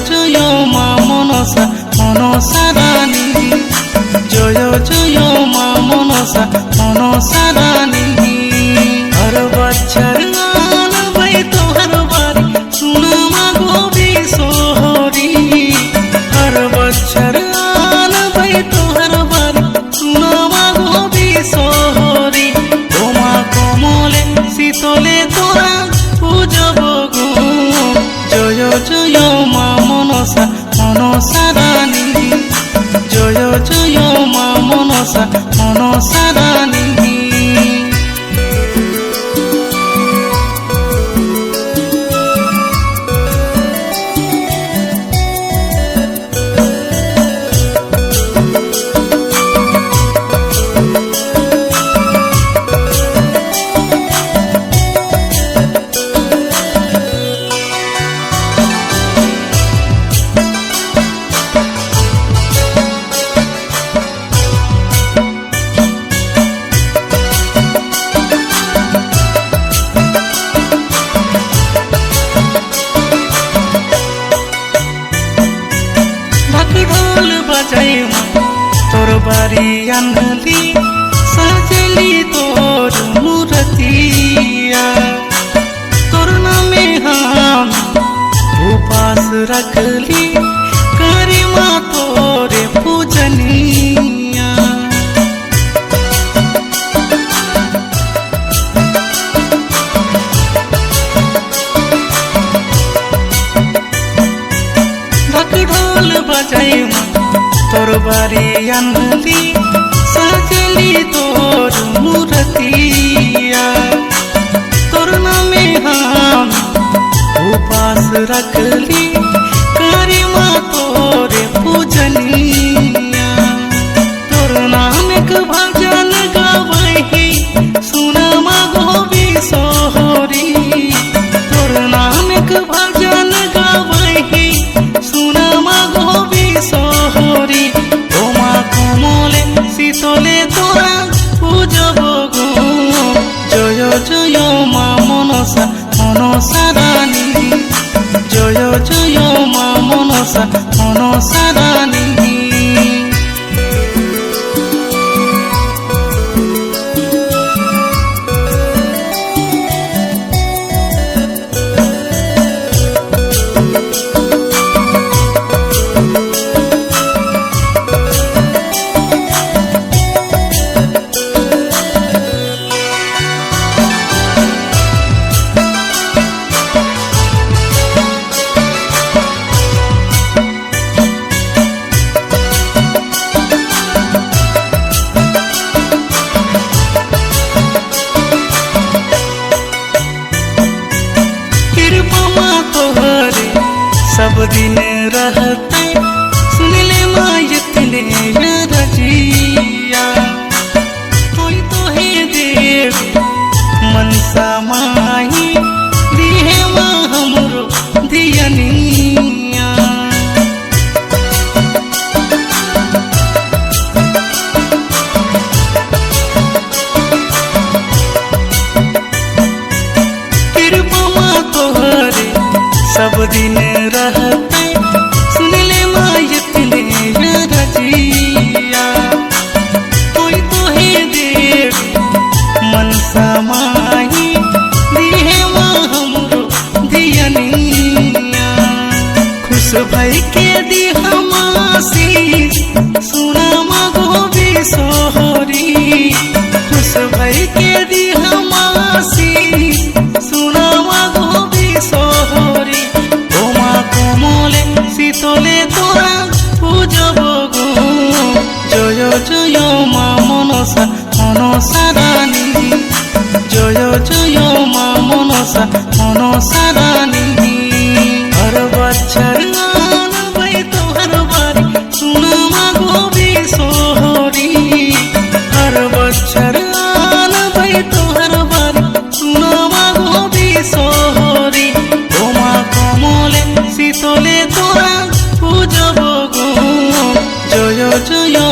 জয় মা মনসা মনসা রানী, জয় জয় মা মনসা মনসা রানী। हर बच्चर आनबै तोहर बारी सुन मागो बिसोहरी, हर बच्चर आनबै तोहर बारी सुन मागो बिसोहरी। ओमा कमले शीतले तोरा पूजब गो, जय जय मा मनसा मनसा रानी, जय जय मा मनसा मनसा रानी। ढोल बजाई तोर बारी आनली सजली तोर मूर्तिया, तोर नामे हम उपास रखली करी माँ तोरे पूजनिया। ढोल बजाई तोर बारी आनली सजली तोर मूर्तिया, तोर नामे हम उपास रखली करी माँ तोरे पूजनिया। तोर नाम के भजन गावही सुन मागो बिसोहरी, तोर नाम के भजन गावही सुन मागो बिसोहरी। ओमा कमले शीतले तोरा पूजब गो, जय जय मा मनसा मनसा रानी, जय जय मा मनसा मनसा रानी। सब दिन रहते सुन ले मायतने रजिया, कोई तो है देव मनसा माही दिहे माँ हमरो दियनिया। कृपा माँ तोहरे सब दिन रहते सुन ले मायतने रजिया, कोई तो है देव मनसा माही दिहे माँ हमरो दियनिया। खुश भई के दी हम आशीष सुना मागो बिसोहरी, खुश भई के दी हम आशीष सुना मागो बिसोहरी। ओमा कमले शीतले तोरा पूजब गो, जय जय मा मनसा मनसा रानी, जय जय मा मनसा मनसा रानी। हर बच्चर आनबै तोहर बारी सुन मागो बिसोहरी, हर बच्चर आनबै तोहर बारी सुन मागो बिसोहरी। ओमा कमले शीतले तोरा पूजब गो, जय जय